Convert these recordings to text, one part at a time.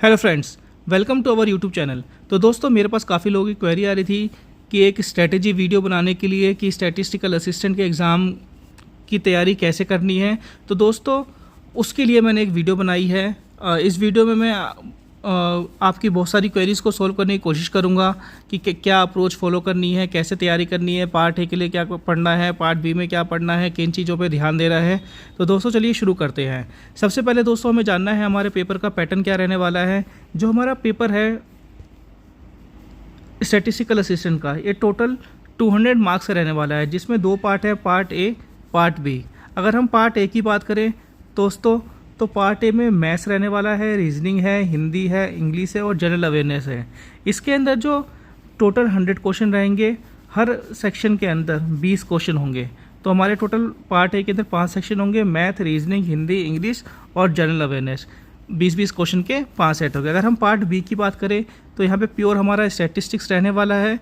Hello friends, welcome to our YouTube channel. तो दोस्तों, मेरे पास काफ़ी लोगों की क्वेरी आ रही थी कि एक स्ट्रेटेजी वीडियो बनाने के लिए कि स्टैटिस्टिकल असिस्टेंट के एग्ज़ाम की तैयारी कैसे करनी है। तो दोस्तों, उसके लिए मैंने एक वीडियो बनाई है। इस वीडियो में मैं आपकी बहुत सारी क्वेरीज़ को सॉल्व करने की कोशिश करूंगा कि क्या अप्रोच फॉलो करनी है, कैसे तैयारी करनी है, पार्ट ए के लिए क्या पढ़ना है, पार्ट बी में क्या पढ़ना है, किन चीज़ों पे ध्यान देना है। तो दोस्तों चलिए शुरू करते हैं। सबसे पहले दोस्तों हमें जानना है हमारे पेपर का पैटर्न क्या रहने वाला है। जो हमारा पेपर है स्टैटिस्टिकल असिस्टेंट का, ये टोटल 200 मार्क्स का रहने वाला है, जिसमें दो पार्ट है, पार्ट ए, पार्ट बी। अगर हम पार्ट ए की बात करें दोस्तों, तो पार्ट ए में मैथ्स रहने वाला है, रीजनिंग है, हिंदी है, इंग्लिश है और जनरल अवेयरनेस है। इसके अंदर जो टोटल 100 क्वेश्चन रहेंगे, हर सेक्शन के अंदर 20 क्वेश्चन होंगे। तो हमारे टोटल पार्ट ए के अंदर 5 सेक्शन होंगे, मैथ, रीजनिंग, हिंदी, इंग्लिश और जनरल अवेयरनेस। 20-20 क्वेश्चन के 5 सेट हो गए। अगर हम पार्ट बी की बात करें तो यहाँ पे प्योर हमारा स्टैटिस्टिक्स रहने वाला है।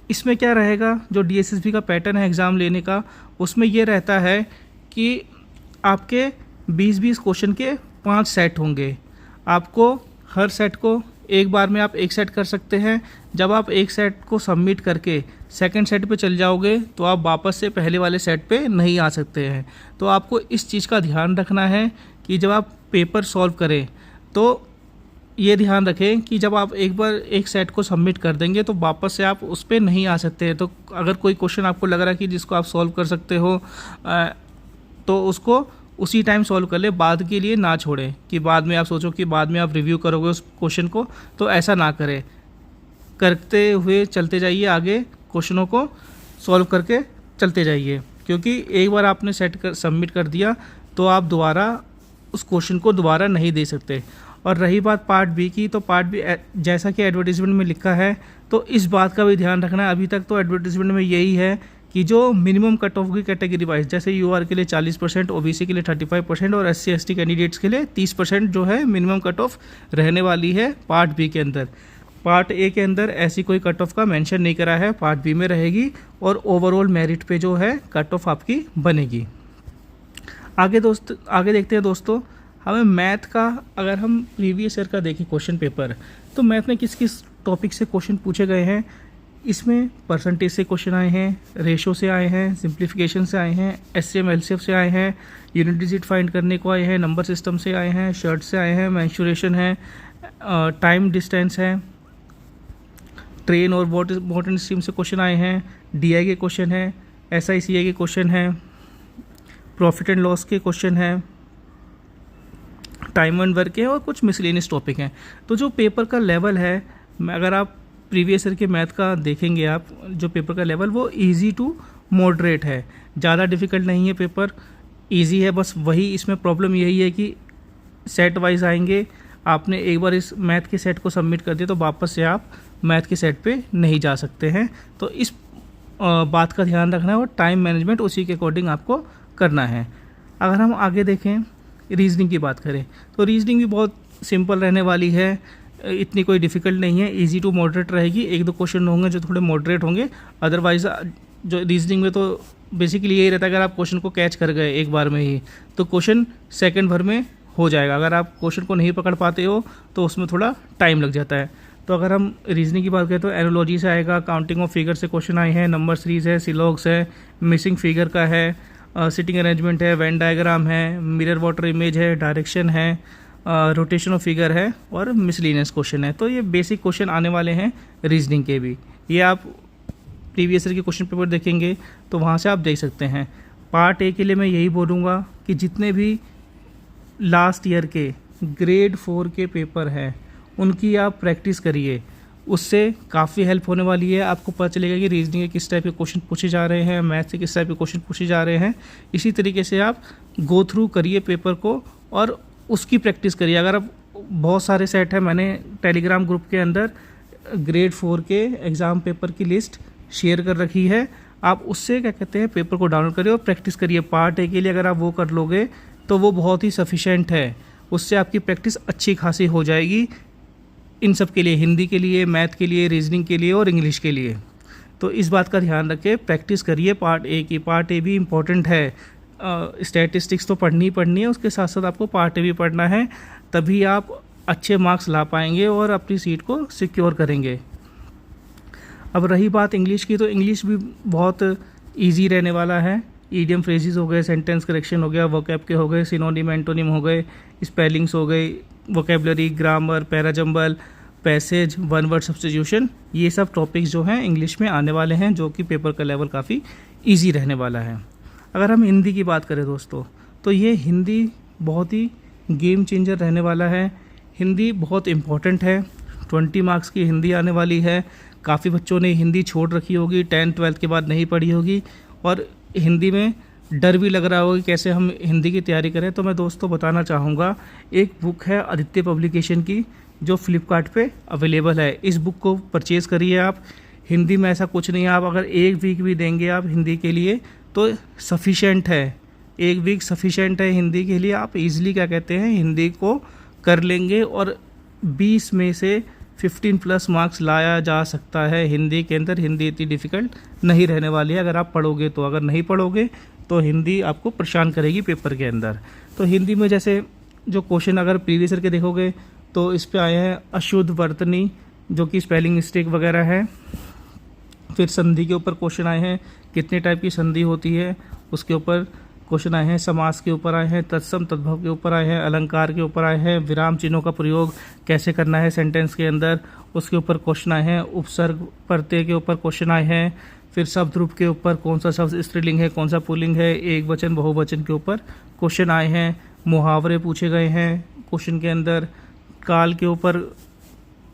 इसमें क्या रहेगा, जो डीएसएसबी का पैटर्न है एग्ज़ाम लेने का, उसमें ये रहता है कि आपके 20-20 क्वेश्चन के 5 सेट होंगे। आपको हर सेट को एक बार में आप एक सेट कर सकते हैं। जब आप एक सेट को सबमिट करके सेकंड सेट पे चल जाओगे तो आप वापस से पहले वाले सेट पे नहीं आ सकते हैं। तो आपको इस चीज़ का ध्यान रखना है कि जब आप पेपर सॉल्व करें तो ये ध्यान रखें कि जब आप एक बार एक सेट को सबमिट कर देंगे तो वापस से आप उस पर नहीं आ सकते हैं। तो अगर कोई क्वेश्चन आपको लग रहा है कि जिसको आप सॉल्व कर सकते हो तो उसको उसी टाइम सॉल्व कर ले, बाद के लिए ना छोड़ें कि बाद में आप सोचो कि बाद में आप रिव्यू करोगे उस क्वेश्चन को। तो ऐसा ना करें, करते हुए चलते जाइए, आगे क्वेश्चनों को सॉल्व करके चलते जाइए, क्योंकि एक बार आपने सबमिट कर दिया तो आप दोबारा उस क्वेश्चन को दोबारा नहीं दे सकते। और रही बात पार्ट बी की, तो पार्ट बी जैसा कि एडवर्टीजमेंट में लिखा है, तो इस बात का भी ध्यान रखना है। अभी तक तो एडवर्टीजमेंट में यही है कि जो मिनिमम कट ऑफ की कैटेगरी वाइज, जैसे यूआर के लिए 40%, ओबीसी के लिए 35% और एससी एसटी कैंडिडेट्स के लिए 30% जो है मिनिमम कट ऑफ रहने वाली है पार्ट बी के अंदर। पार्ट ए के अंदर ऐसी कोई कट ऑफ का मेंशन नहीं करा है, पार्ट बी में रहेगी और ओवरऑल मेरिट पे जो है कट ऑफ आपकी बनेगी। आगे देखते हैं दोस्तों, हमें मैथ का, अगर हम प्रीवियस ईयर का देखें क्वेश्चन पेपर, तो मैथ में किस किस टॉपिक से क्वेश्चन पूछे गए हैं। इसमें परसेंटेज से क्वेश्चन आए हैं, रेशो से आए हैं, सिंप्लीफिकेशन से आए हैं, एचसीएम एलसीएफ से आए हैं, यूनिट डिजिट फाइंड करने को आए हैं, नंबर सिस्टम से आए हैं, शर्ट से आए हैं, मेंसुरेशन है, टाइम डिस्टेंस है, ट्रेन और वाटर स्ट्रीम से क्वेश्चन आए हैं, डीआई के क्वेश्चन है, एसआईसीआई के क्वेश्चन है, प्रॉफिट एंड लॉस के क्वेश्चन है, टाइम एंड वर्क है और कुछ मिसलेनियस टॉपिक हैं। तो जो पेपर का लेवल है, अगर आप प्रीवियस ईयर के मैथ का देखेंगे, आप जो पेपर का लेवल वो इजी टू मॉडरेट है, ज़्यादा डिफ़िकल्ट नहीं है, पेपर इजी है। बस वही इसमें प्रॉब्लम यही है कि सेट वाइज आएंगे। आपने एक बार इस मैथ के सेट को सबमिट कर दिया तो वापस से आप मैथ के सेट पे नहीं जा सकते हैं। तो इस बात का ध्यान रखना है और टाइम मैनेजमेंट उसी के अकॉर्डिंग आपको करना है। अगर हम आगे देखें, रीजनिंग की बात करें, तो रीजनिंग भी बहुत सिंपल रहने वाली है, इतनी कोई डिफ़िकल्ट नहीं है, इजी टू मॉडरेट रहेगी। एक दो क्वेश्चन होंगे जो थोड़े मॉडरेट होंगे, अदरवाइज जो रीजनिंग में तो बेसिकली यही रहता है, अगर आप क्वेश्चन को कैच कर गए एक बार में ही तो क्वेश्चन सेकंड भर में हो जाएगा। अगर आप क्वेश्चन को नहीं पकड़ पाते हो तो उसमें थोड़ा टाइम लग जाता है। तो अगर हम रीजनिंग की बात करें तो एनालॉजी से आएगा, काउंटिंग ऑफ फिगर से क्वेश्चन आए हैं, नंबर सीरीज है, सिलॉग्स है, मिसिंग फिगर का है, सिटिंग अरेंजमेंट है, वेन डायग्राम है, मिरर वाटर इमेज है, डायरेक्शन है, रोटेशन ऑफ फिगर है और मिसलिनियस क्वेश्चन है। तो ये बेसिक क्वेश्चन आने वाले हैं रीजनिंग के भी। ये आप प्रीवियस ईयर के क्वेश्चन पेपर देखेंगे तो वहाँ से आप देख सकते हैं। पार्ट ए के लिए मैं यही बोलूँगा कि जितने भी लास्ट ईयर के ग्रेड 4 के पेपर हैं उनकी आप प्रैक्टिस करिए, उससे काफ़ी हेल्प होने वाली है। आपको पता चलेगा कि रीजनिंग के किस टाइप के क्वेश्चन पूछे जा रहे हैं, मैथ से किस टाइप के क्वेश्चन पूछे जा रहे हैं। इसी तरीके से आप गो थ्रू करिए पेपर को और उसकी प्रैक्टिस करिए। अगर आप बहुत सारे सेट हैं, मैंने टेलीग्राम ग्रुप के अंदर ग्रेड 4 के एग्ज़ाम पेपर की लिस्ट शेयर कर रखी है, आप उससे क्या कहते हैं पेपर को डाउनलोड करिए और प्रैक्टिस करिए। पार्ट ए के लिए अगर आप वो कर लोगे तो वो बहुत ही सफिशेंट है, उससे आपकी प्रैक्टिस अच्छी खासी हो जाएगी इन सब के लिए, हिंदी के लिए, मैथ के लिए, रीजनिंग के लिए और इंग्लिश के लिए। तो इस बात का ध्यान रखें, प्रैक्टिस करिए पार्ट ए की। पार्ट ए भी इम्पॉर्टेंट है, स्टैटिस्टिक्स तो पढ़नी ही पढ़नी है, उसके साथ साथ आपको पार्ट ए भी पढ़ना है, तभी आप अच्छे मार्क्स ला पाएंगे और अपनी सीट को सिक्योर करेंगे। अब रही बात इंग्लिश की, तो इंग्लिश भी बहुत इजी रहने वाला है। ईडियम फ्रेजेस हो गए, सेंटेंस करेक्शन हो गया, वोकैब के हो गए, सिनोनिम एंटोनिम हो गए, स्पेलिंग्स हो गई, vocabulary, grammar, parajumble, passage, one word substitution, ये सब टॉपिक्स जो हैं इंग्लिश में आने वाले हैं, जो कि पेपर का लेवल काफ़ी इजी रहने वाला है। अगर हम हिंदी की बात करें दोस्तों, तो ये हिंदी बहुत ही गेम चेंजर रहने वाला है। हिंदी बहुत इम्पॉर्टेंट है, 20 मार्क्स की हिंदी आने वाली है। काफ़ी बच्चों ने हिंदी छोड़ रखी होगी, 10th 12th के बाद नहीं पढ़ी होगी, और हिंदी में डर भी लग रहा होगा कि कैसे हम हिंदी की तैयारी करें। तो मैं दोस्तों बताना चाहूँगा, एक बुक है आदित्य पब्लिकेशन की, जो फ्लिपकार्ट पे अवेलेबल है। इस बुक को परचेज़ करिए आप। हिंदी में ऐसा कुछ नहीं है, आप अगर 1 वीक भी देंगे आप हिंदी के लिए तो सफिशेंट है। 1 वीक सफिशेंट है हिंदी के लिए। आप इजीली क्या कहते हैं हिंदी को कर लेंगे, और 20 में से 15+ मार्क्स लाया जा सकता है हिंदी के अंदर। हिंदी इतनी डिफ़िकल्ट नहीं रहने वाली है अगर आप पढ़ोगे तो। अगर नहीं पढ़ोगे तो हिंदी आपको परेशान करेगी पेपर के अंदर। तो हिंदी में जैसे जो क्वेश्चन अगर प्रीवियस ईयर के देखोगे तो इस पे आए हैं अशुद्ध वर्तनी, जो कि स्पेलिंग मिस्टेक वगैरह है। फिर संधि के ऊपर क्वेश्चन आए हैं, कितने टाइप की संधि होती है उसके ऊपर क्वेश्चन आए हैं। समास के ऊपर आए हैं, तत्सम तद्भव के ऊपर आए हैं, अलंकार के ऊपर आए हैं, विराम चिन्हों का प्रयोग कैसे करना है सेंटेंस के अंदर उसके ऊपर क्वेश्चन आए हैं। उपसर्ग प्रत्यय के ऊपर क्वेश्चन आए हैं। फिर शब्द रूप के ऊपर कौन सा शब्द स्त्रीलिंग है, कौन सा पुल्लिंग है, एक वचन बहुवचन के ऊपर क्वेश्चन आए हैं। मुहावरे पूछे गए हैं क्वेश्चन के अंदर। काल के ऊपर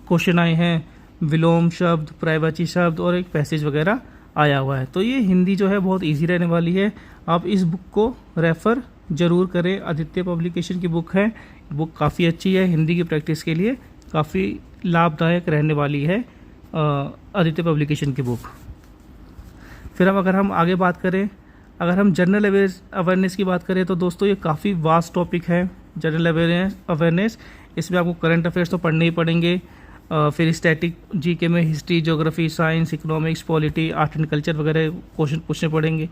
क्वेश्चन आए हैं। विलोम शब्द, पर्यायवाची शब्द और एक पैसेज वगैरह आया हुआ है। तो ये हिंदी जो है बहुत इजी रहने वाली है। आप इस बुक को रेफ़र ज़रूर करें। आदित्य पब्लिकेशन की बुक है, बुक काफ़ी अच्छी है, हिंदी की प्रैक्टिस के लिए काफ़ी लाभदायक रहने वाली है आदित्य पब्लिकेशन की बुक। फिर अब अगर हम आगे बात करें, अगर हम जनरल अवेयरनेस की बात करें तो दोस्तों ये काफ़ी वास्ट टॉपिक है जनरल अवेयरनेस। इसमें आपको करंट अफेयर्स तो पढ़ने ही पड़ेंगे, फिर स्टैटिक जीके में history, geography, science, economics, polity, art and culture वगैरह क्वेश्चन पूछने पड़ेंगे,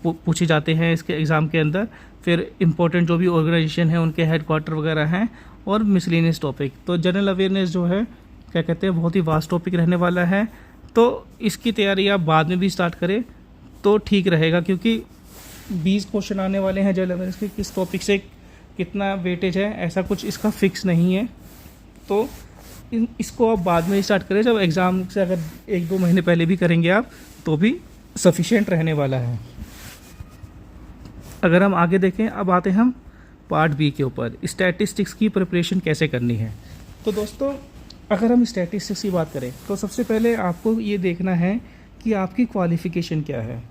पूछे जाते हैं इसके एग्ज़ाम के अंदर। फिर इंपॉर्टेंट जो भी ऑर्गेनाइजेशन है उनके हेडक्वार्टर वगैरह हैं, और मिसलेनियस टॉपिक। तो जनरल अवेयरनेस जो है क्या कहते हैं बहुत ही वास्ट टॉपिक रहने वाला है। तो इसकी तैयारी आप बाद में भी स्टार्ट करें तो ठीक रहेगा, क्योंकि 20 क्वेश्चन आने वाले हैं जनरल अवेयरनेस के। किस टॉपिक से कितना वेटेज है ऐसा कुछ इसका फिक्स नहीं है। तो इसको आप बाद में स्टार्ट करें, जब एग्ज़ाम से अगर 1-2 महीने पहले भी करेंगे आप तो भी सफिशिएंट रहने वाला है। अगर हम आगे देखें, अब आते हैं हम पार्ट बी के ऊपर, स्टैटिस्टिक्स की प्रिपरेशन कैसे करनी है। तो दोस्तों अगर हम स्टैटिस्टिक्स की बात करें तो सबसे पहले आपको ये देखना है कि आपकी क्वालिफ़िकेशन क्या है।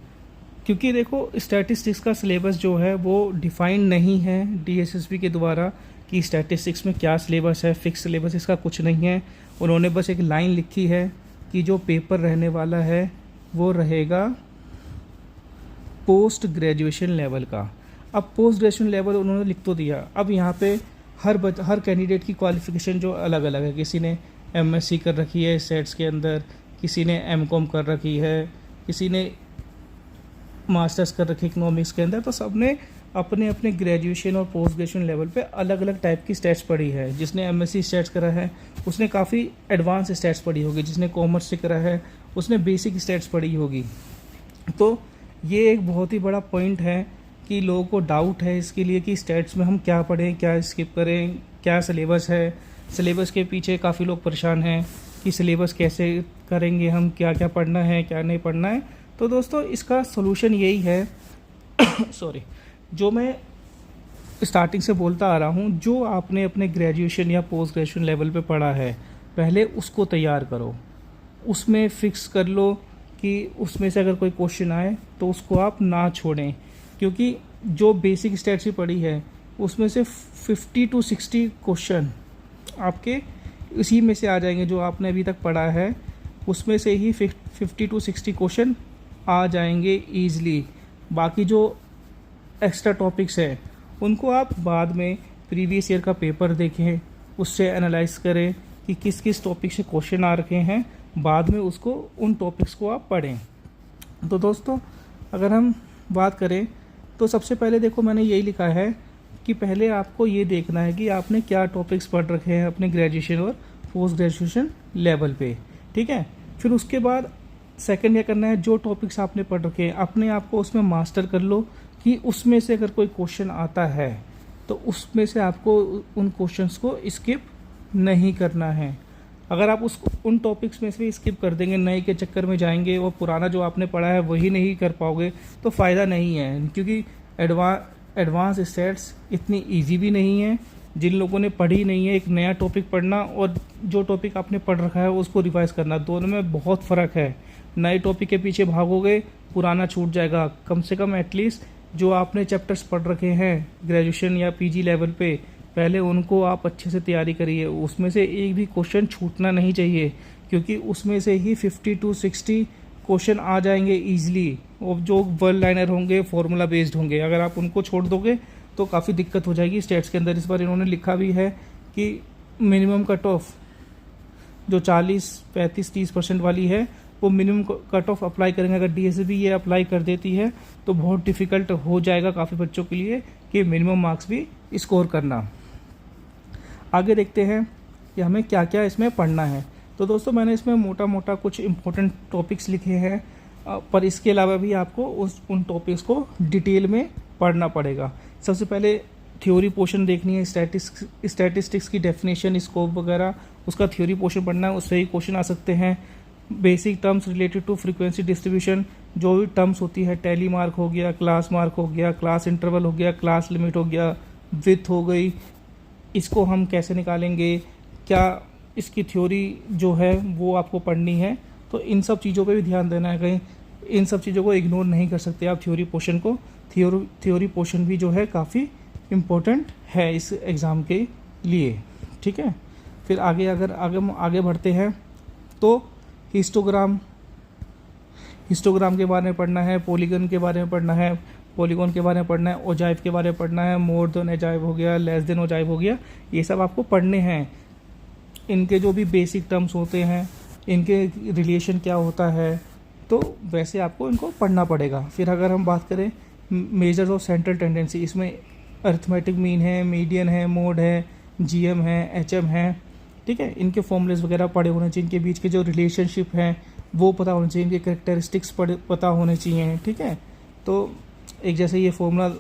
क्योंकि देखो स्टैटिस्टिक्स का सिलेबस जो है वो डिफ़ाइंड नहीं है DSSB के द्वारा कि स्टैटिस्टिक्स में क्या सिलेबस है। फिक्स सिलेबस इसका कुछ नहीं है। उन्होंने बस एक लाइन लिखी है कि जो पेपर रहने वाला है वो रहेगा पोस्ट ग्रेजुएशन लेवल का। अब पोस्ट ग्रेजुएशन लेवल उन्होंने लिख तो दिया, अब यहाँ पे हर कैंडिडेट की क्वालिफ़िकेशन जो अलग अलग है। किसी ने MSc कर रखी है सेट्स के अंदर, किसी ने MCOM कर रखी है, किसी ने मास्टर्स कर रखी इकोनॉमिक्स के अंदर। तो सब ने अपने अपने ग्रेजुएशन और पोस्ट ग्रेजुएशन लेवल पे अलग अलग टाइप की स्टैट्स पढ़ी है। जिसने MSc स्टैट्स करा है उसने काफ़ी एडवांस स्टैट्स पढ़ी होगी, जिसने कॉमर्स से करा है उसने बेसिक स्टैट्स पढ़ी होगी। तो ये एक बहुत ही बड़ा पॉइंट है कि लोगों को डाउट है इसके लिए कि स्टैट्स में हम क्या पढ़ें, क्या स्किप करें, क्या सिलेबस है। सिलेबस के पीछे काफ़ी लोग परेशान हैं कि सिलेबस कैसे करेंगे हम, क्या क्या पढ़ना है, क्या नहीं पढ़ना है। तो दोस्तों इसका सोल्यूशन यही है सॉरी, जो मैं स्टार्टिंग से बोलता आ रहा हूँ, जो आपने अपने ग्रेजुएशन या पोस्ट ग्रेजुएशन लेवल पे पढ़ा है पहले उसको तैयार करो। उसमें फिक्स कर लो कि उसमें से अगर कोई क्वेश्चन आए तो उसको आप ना छोड़ें, क्योंकि जो बेसिक स्टैट्स ही पढ़ी है उसमें से 50 to 60 क्वेश्चन आपके उसी में से आ जाएंगे। जो आपने अभी तक पढ़ा है उसमें से ही 50 to 60 क्वेश्चन आ जाएंगे ईज़िली। बाकी जो एक्स्ट्रा टॉपिक्स हैं उनको आप बाद में प्रीवियस ईयर का पेपर देखें, उससे एनालाइज करें कि किस किस टॉपिक से क्वेश्चन आ रखे हैं, बाद में उसको उन टॉपिक्स को आप पढ़ें। तो दोस्तों अगर हम बात करें तो सबसे पहले देखो मैंने यही लिखा है कि कि पहले आपको ये देखना है कि आपने क्या टॉपिक्स पढ़ रखे हैं अपने ग्रेजुएशन और पोस्ट ग्रेजुएशन लेवल पे, ठीक है। फिर उसके बाद सेकंड क्या करना है, जो टॉपिक्स आपने पढ़ रखे हैं अपने आप को उसमें मास्टर कर लो कि उसमें से अगर कोई क्वेश्चन आता है तो उसमें से आपको उन क्वेश्चंस को स्किप नहीं करना है। अगर आप उन टॉपिक्स में से स्किप कर देंगे, नए के चक्कर में जाएंगे और पुराना जो आपने पढ़ा है वही नहीं कर पाओगे तो फ़ायदा नहीं है, क्योंकि एडवांस स्टैट्स इतनी इजी भी नहीं है। जिन लोगों ने पढ़ी नहीं है, एक नया टॉपिक पढ़ना और जो टॉपिक आपने पढ़ रखा है उसको रिवाइज करना, दोनों में बहुत फ़र्क है। नए टॉपिक के पीछे भागोगे, पुराना छूट जाएगा। कम से कम एटलीस्ट जो आपने चैप्टर्स पढ़ रखे हैं ग्रेजुएशन या पीजी लेवल पे, पहले उनको आप अच्छे से तैयारी करिए। उसमें से एक भी क्वेश्चन छूटना नहीं चाहिए, क्योंकि उसमें से ही 50 to 60 क्वेश्चन आ जाएंगे ईजिली, और जो वन लाइनर होंगे, फॉर्मूला बेस्ड होंगे। अगर आप उनको छोड़ दोगे तो काफ़ी दिक्कत हो जाएगी स्टेट्स के अंदर। इस बार इन्होंने लिखा भी है कि मिनिमम कट ऑफ जो 40, 35, 30% वाली है वो मिनिमम कट ऑफ अप्लाई करेंगे। अगर डीएसबी ये अप्लाई कर देती है तो बहुत डिफ़िकल्ट हो जाएगा काफ़ी बच्चों के लिए कि मिनिमम मार्क्स भी स्कोर करना। आगे देखते हैं कि हमें क्या क्या इसमें पढ़ना है। तो दोस्तों मैंने इसमें मोटा मोटा कुछ इंपॉर्टेंट टॉपिक्स लिखे हैं, पर इसके अलावा भी आपको उन टॉपिक्स को डिटेल में पढ़ना पड़ेगा। सबसे पहले थ्योरी पोर्शन देखनी है, स्टैटिस्टिक्स की डेफिनेशन, स्कोप वगैरह, उसका थ्योरी पोर्शन पढ़ना है। उससे ही क्वेश्चन आ सकते हैं। Basic terms related to frequency distribution, जो भी टर्म्स होती है, टैली मार्क हो गया, क्लास मार्क हो गया, क्लास इंटरवल हो गया, क्लास लिमिट हो गया, विथ हो गई, इसको हम कैसे निकालेंगे, क्या इसकी थ्योरी जो है वो आपको पढ़नी है। तो इन सब चीज़ों पे भी ध्यान देना है, कहीं इन सब चीज़ों को इग्नोर नहीं कर सकते आप थ्योरी पोर्शन को। थ्योरी पोर्शन भी जो है काफ़ी इम्पोर्टेंट है इस एग्ज़ाम के लिए, ठीक है। फिर अगर आगे बढ़ते हैं तो हिस्टोग्राम के बारे में पढ़ना है, पॉलीगन के बारे में पढ़ना है, पॉलीगॉन के बारे में पढ़ना है, ओजाइव के बारे में पढ़ना है, मोर देन ओजाइव हो गया, लेस देन ओजाइव हो गया, ये सब आपको पढ़ने हैं। इनके जो भी बेसिक टर्म्स होते हैं, इनके रिलेशन क्या होता है, तो वैसे आपको इनको पढ़ना पड़ेगा। फिर अगर हम बात करें मेजर्स ऑफ सेंट्रल टेंडेंसी, इसमें अरिथमेटिक मीन है, मीडियन है, मोड है, जीएम है, एचएम है, ठीक है। इनके फॉर्मूलेस वगैरह पढ़े होने चाहिए, इनके बीच के जो रिलेशनशिप हैं वो पता होने चाहिए, इनके कैरेक्टरिस्टिक्स पता होने चाहिए, ठीक है। तो एक जैसे ये फॉर्मूला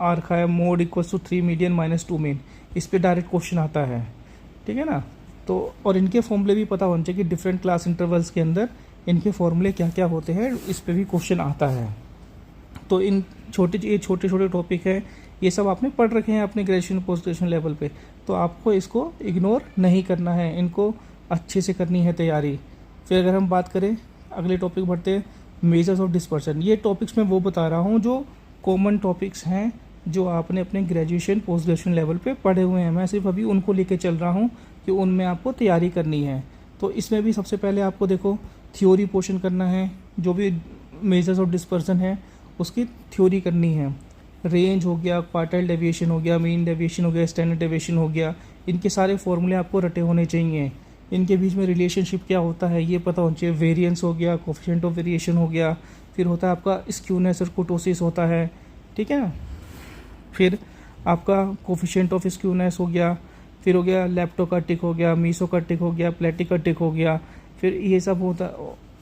आ रखा है, mode equals to 3 median minus 2 mean, इस पर डायरेक्ट क्वेश्चन आता है, ठीक है ना। तो और इनके फॉर्मूले भी पता होने चाहिए कि डिफरेंट क्लास इंटरवल्स के अंदर इनके फॉर्मूले क्या क्या होते हैं, इस पर भी क्वेश्चन आता है। तो इन छोटे छोटे टॉपिक है, ये सब आपने पढ़ रखे हैं अपने ग्रेजुएशन पोस्ट ग्रेजुएशन लेवल पे, तो आपको इसको इग्नोर नहीं करना है, इनको अच्छे से करनी है तैयारी। फिर अगर हम बात करें अगले टॉपिक बढ़ते हैं, मेजर्स ऑफ डिस्पर्शन। ये टॉपिक्स मैं वो बता रहा हूँ जो कॉमन टॉपिक्स हैं जो आपने अपने ग्रेजुएशन पोस्ट ग्रेजुएशन लेवल पे पढ़े हुए हैं। मैं सिर्फ अभी उनको लेके चल रहा हूँ कि उनमें आपको तैयारी करनी है। तो इसमें भी सबसे पहले आपको देखो थ्योरी पोर्शन करना है, जो भी मेजर्स ऑफ डिस्पर्सन है उसकी थ्योरी करनी है। रेंज हो गया, क्वार्टाइल डेविएशन हो गया, मीन डेविएशन हो गया, स्टैंडर्ड डेविएशन हो गया, इनके सारे फॉर्मूले आपको रटे होने चाहिए। इनके बीच में रिलेशनशिप क्या होता है ये पता होना चाहिए। वेरिएंस हो गया, कोफिशिएंट ऑफ वेरिएशन हो गया, फिर होता है आपका स्क्यूनेस और कुटोसिस होता है, ठीक है। फिर आपका कोफिशिएंट ऑफ स्क्यूनेस हो गया, फिर हो गया लेप्टोकर्टिक हो गया, मीसोकर्टिक हो गया, प्लेटिकर्टिक हो गया। फिर ये सब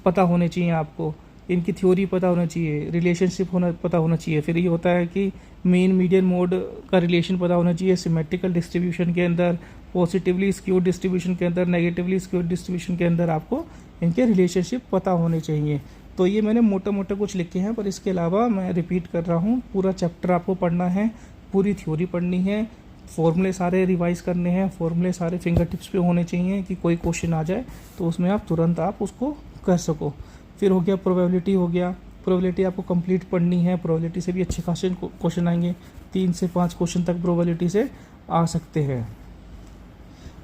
पता होने चाहिए आपको, इनकी थ्योरी पता होना चाहिए, रिलेशनशिप पता होना चाहिए। फिर ये होता है कि मीन मीडियन मोड का रिलेशन पता होना चाहिए सिमेट्रिकल डिस्ट्रीब्यूशन के अंदर, पॉजिटिवली स्क्यूड डिस्ट्रीब्यूशन के अंदर, नेगेटिवली स्क्यूड डिस्ट्रीब्यूशन के अंदर आपको इनके रिलेशनशिप पता होने चाहिए। तो ये मैंने मोटा मोटा कुछ लिखे हैं, पर इसके अलावा मैं रिपीट कर रहा हूँ, पूरा चैप्टर आपको पढ़ना है, पूरी थ्योरी पढ़नी है, फॉर्मूले सारे रिवाइज करने हैं, फॉर्मूले सारे फिंगर टिप्स पे होने चाहिए कि कोई क्वेश्चन आ जाए तो उसमें आप तुरंत आप उसको कर सको। फिर हो गया प्रोबेबिलिटी हो गया, प्रोबेबिलिटी आपको कंप्लीट पढ़नी है, प्रोबेबिलिटी से भी अच्छे खासे क्वेश्चन आएंगे, 3 से 5 क्वेश्चन तक प्रोबेबिलिटी से आ सकते हैं।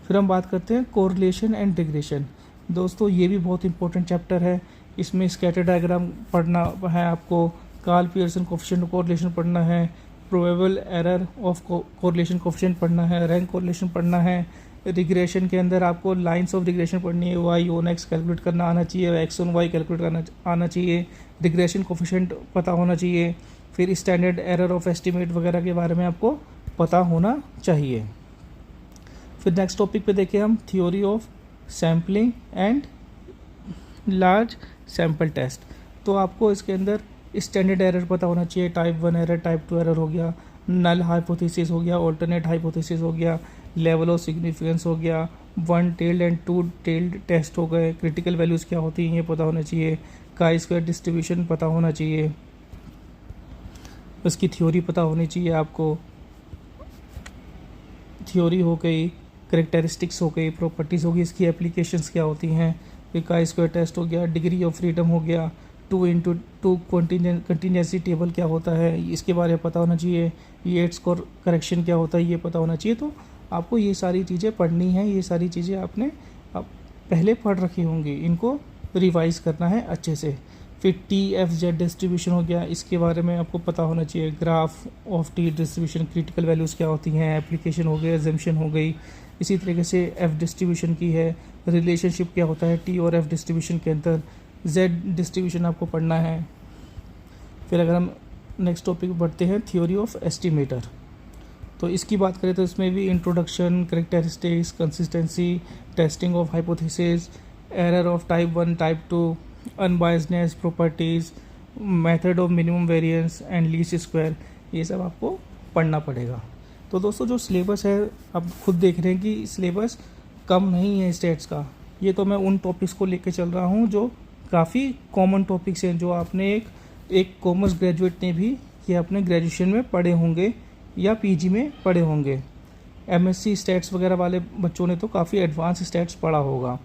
फिर हम बात करते हैं कोरिलेशन एंड रिग्रेशन। दोस्तों ये भी बहुत इंपॉर्टेंट चैप्टर है, इसमें स्कैटर डायग्राम पढ़ना है आपको, कार्ल पियर्सन कोफिशिएंट कोरिलेशन पढ़ना है, probable error of correlation coefficient पढ़ना है, रैंक कोरिलेशन पढ़ना है। रिग्रेशन के अंदर आपको लाइंस ऑफ रिग्रेशन पढ़नी है, वाई ऑन एक्स कैलकुलेट करना आना चाहिए, एक्स ऑन वाई कैलकुलेट करना आना चाहिए, रिग्रेशन कोफिशिएंट पता होना चाहिए। फिर स्टैंडर्ड एरर ऑफ एस्टिमेट वगैरह के बारे में आपको पता होना चाहिए। फिर नेक्स्ट टॉपिक पे देखें हम theory of sampling and large sample test. तो आपको इसके अंदर स्टैंडर्ड एरर पता होना चाहिए, टाइप 1 एरर, टाइप 2 एरर हो गया, नल हाइपोथेसिस हो गया, ऑल्टरनेट हाइपोथेसिस हो गया, लेवल ऑफ सिग्निफिकेंस हो गया, 1 टेल्ड एंड 2 टेल्ड टेस्ट हो गए, क्रिटिकल वैल्यूज़ क्या होती हैं ये पता होना चाहिए, काई स्क्वायर डिस्ट्रीब्यूशन पता होना चाहिए, उसकी थ्योरी पता होनी चाहिए आपको। थ्योरी हो गई, करेक्टरिस्टिक्स हो गई, प्रॉपर्टीज़ होगी, इसकी एप्लीकेशंस क्या होती हैं, फिर काई स्क्वायर टेस्ट हो गया, डिग्री ऑफ फ्रीडम हो गया, 2x2 कंटीन्यूसी टेबल क्या होता है इसके बारे में पता होना चाहिए, ये स्कोर करेक्शन क्या होता है ये पता होना चाहिए। तो आपको ये सारी चीज़ें पढ़नी है, ये सारी चीज़ें आपने पहले पढ़ रखी होंगी, इनको रिवाइज करना है अच्छे से। फिर TFZ डिस्ट्रीब्यूशन हो गया, इसके बारे में आपको पता होना चाहिए, graph of T distribution, critical values क्या होती हैं, एप्लीकेशन हो गई, एजम्पशन हो गई। इसी तरीके से F डिस्ट्रीब्यूशन की है, रिलेशनशिप क्या होता है T और F डिस्ट्रीब्यूशन के अंदर, Z डिस्ट्रीब्यूशन आपको पढ़ना है। फिर अगर हम नेक्स्ट टॉपिक बढ़ते हैं थ्योरी ऑफ एस्टिमेटर, तो इसकी बात करें तो इसमें भी introduction, characteristics, consistency, testing of hypothesis, error of type 1, type 2, unbiasedness, properties, method of minimum variance and least square, ये सब आपको पढ़ना पड़ेगा। तो दोस्तों जो सिलेबस है आप खुद देख रहे हैं कि सिलेबस कम नहीं है स्टेट्स का। ये तो मैं उन टॉपिक्स को लेके चल रहा हूँ जो काफ़ी कॉमन टॉपिक्स हैं, जो आपने एक कॉमर्स ग्रेजुएट ने भी ये अपने ग्रेजुएशन में पढ़े होंगे या PG में पढ़े होंगे। MSc स्टैट्स वगैरह वाले बच्चों ने तो काफ़ी एडवांस स्टैट्स पढ़ा होगा।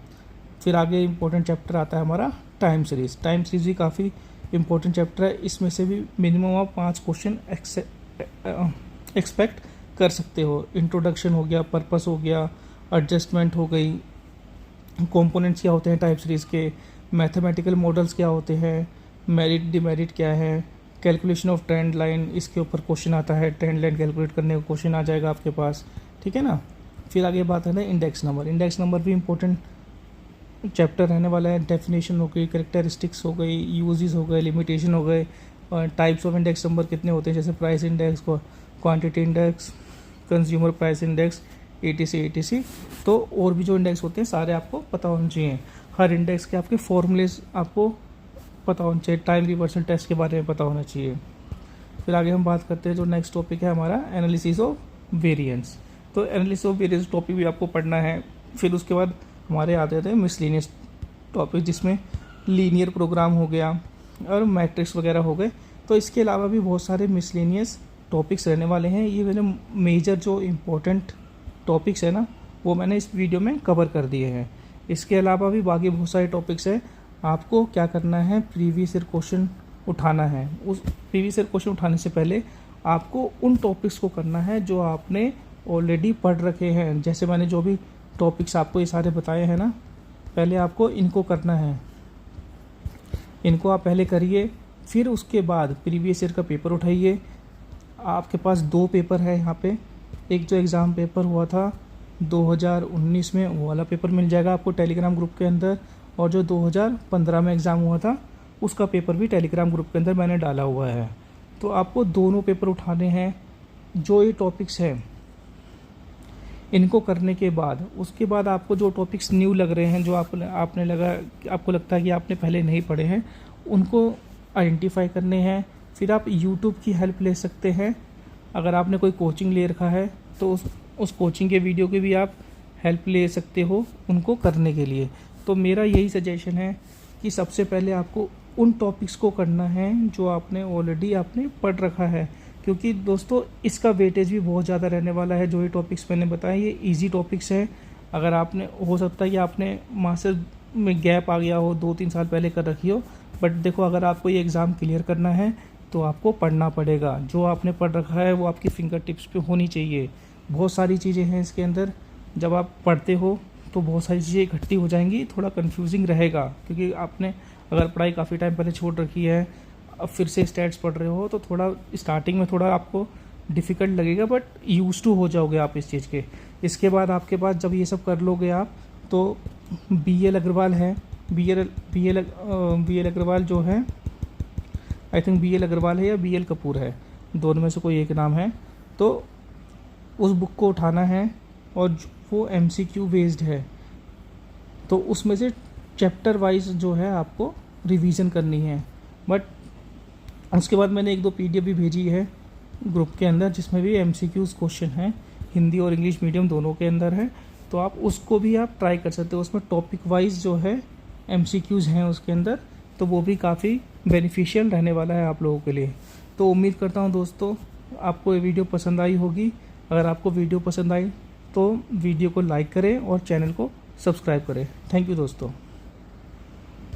फिर आगे इंपॉर्टेंट चैप्टर आता है हमारा टाइम सीरीज़। टाइम सीरीज़ भी काफ़ी इंपॉर्टेंट चैप्टर है, इसमें से भी मिनिमम आप 5 क्वेश्चन एक्सपेक्ट कर सकते हो। इंट्रोडक्शन हो गया, पर्पस हो गया, एडजस्टमेंट हो गई, कंपोनेंट्स क्या होते हैं टाइप सीरीज़ के, मैथमेटिकल मॉडल्स क्या होते हैं, मेरिट डिमेरिट क्या है, कैलकुलेशन ऑफ ट्रेंड लाइन, इसके ऊपर क्वेश्चन आता है, ट्रेंड लाइन कैलकुलेट करने का क्वेश्चन आ जाएगा आपके पास, ठीक है ना। फिर आगे बात है ना इंडेक्स नंबर। इंडेक्स नंबर भी इंपॉर्टेंट चैप्टर रहने वाला है। डेफिनेशन हो गई, करेक्टरिस्टिक्स हो गई, यूजेस हो गए, लिमिटेशन हो गए, और टाइप्स ऑफ इंडेक्स नंबर कितने होते हैं, जैसे price index, quantity index, consumer price index, etc। तो और भी जो इंडेक्स होते हैं सारे आपको पता होने चाहिए। हर इंडेक्स के आपके फॉर्मूलेज आपको पता होना चाहिए। टाइम रिवर्सल टेस्ट के बारे में पता होना चाहिए। फिर आगे हम बात करते हैं जो नेक्स्ट टॉपिक है हमारा एनालिसिस ऑफ वेरिएंस। तो एनालिसिस ऑफ वेरिएंस टॉपिक भी आपको पढ़ना है। फिर उसके बाद हमारे आते थे मिसलेनियस टॉपिक, जिसमें लीनियर प्रोग्राम हो गया और मैट्रिक्स वगैरह हो गए। तो इसके अलावा भी बहुत सारे मिसलेनियस टॉपिक्स रहने वाले हैं। ये मैंने मेजर जो इम्पोर्टेंट टॉपिक्स है ना वो मैंने इस वीडियो में कवर कर दिए हैं। इसके अलावा भी बाकी बहुत सारे टॉपिक्स हैं। आपको क्या करना है, प्रीवियस ईयर क्वेश्चन उठाना है। उस प्रीवियस ईयर क्वेश्चन उठाने से पहले आपको उन टॉपिक्स को करना है जो आपने ऑलरेडी पढ़ रखे हैं। जैसे मैंने जो भी टॉपिक्स आपको ये सारे बताए हैं ना, पहले आपको इनको करना है। इनको आप पहले करिए, फिर उसके बाद प्रीवियस ईयर का पेपर उठाइए। आपके पास 2 पेपर है यहाँ पे। एक जो एग्ज़ाम पेपर हुआ था 2019 में, वो वाला पेपर मिल जाएगा आपको टेलीग्राम ग्रुप के अंदर, और जो 2015 में एग्ज़ाम हुआ था उसका पेपर भी टेलीग्राम ग्रुप के अंदर मैंने डाला हुआ है। तो आपको दोनों पेपर उठाने हैं। जो ये टॉपिक्स हैं इनको करने के बाद उसके बाद आपको जो टॉपिक्स न्यू लग रहे हैं, जो आपको लगता है कि आपने पहले नहीं पढ़े हैं, उनको आइडेंटिफाई करने हैं। फिर आप यूट्यूब की हेल्प ले सकते हैं। अगर आपने कोई कोचिंग ले रखा है तो उस कोचिंग के वीडियो की भी आप हेल्प ले सकते हो उनको करने के लिए। तो मेरा यही सजेशन है कि सबसे पहले आपको उन टॉपिक्स को करना है जो आपने ऑलरेडी पढ़ रखा है, क्योंकि दोस्तों इसका वेटेज भी बहुत ज़्यादा रहने वाला है। जो ये टॉपिक्स मैंने बताए ये इजी टॉपिक्स हैं। अगर आपने, हो सकता है कि आपने मास्टर में गैप आ गया हो, 2-3 साल पहले कर रखी हो, बट देखो अगर आपको ये एग्ज़ाम क्लियर करना है तो आपको पढ़ना पड़ेगा। जो आपने पढ़ रखा है वो आपकी फिंगर टिप्स पे होनी चाहिए। बहुत सारी चीज़ें हैं इसके अंदर, जब आप पढ़ते हो तो बहुत सारी चीज़ें इकट्ठी हो जाएंगी, थोड़ा कंफ्यूजिंग रहेगा, क्योंकि आपने अगर पढ़ाई काफ़ी टाइम पहले छोड़ रखी है, अब फिर से स्टैट्स पढ़ रहे हो, तो थोड़ा स्टार्टिंग में थोड़ा आपको डिफ़िकल्ट लगेगा, बट यूज़ टू हो जाओगे आप इस चीज़ के। इसके बाद आपके पास जब ये सब कर लोगे आप, तो BL अग्रवाल है, BL अग्रवाल जो है, आई थिंक BL अग्रवाल है या BL कपूर है, दोनों में से कोई एक नाम है। तो उस बुक को उठाना है और वो MCQ बेस्ड है, तो उसमें से चैप्टर वाइज जो है आपको रिवीजन करनी है। बट उसके बाद मैंने 1-2 PDF भी भेजी है ग्रुप के अंदर, जिसमें भी MCQs क्वेश्चन हैं, हिंदी और इंग्लिश मीडियम दोनों के अंदर है, तो आप उसको भी आप ट्राई कर सकते हो। उसमें टॉपिक वाइज जो है MCQs हैं उसके अंदर, तो वो भी काफ़ी बेनिफिशियल रहने वाला है आप लोगों के लिए। तो उम्मीद करता हूँ दोस्तों आपको ये वीडियो पसंद आई होगी। अगर आपको वीडियो पसंद आई तो वीडियो को लाइक करें और चैनल को सब्सक्राइब करें। थैंक यू दोस्तों।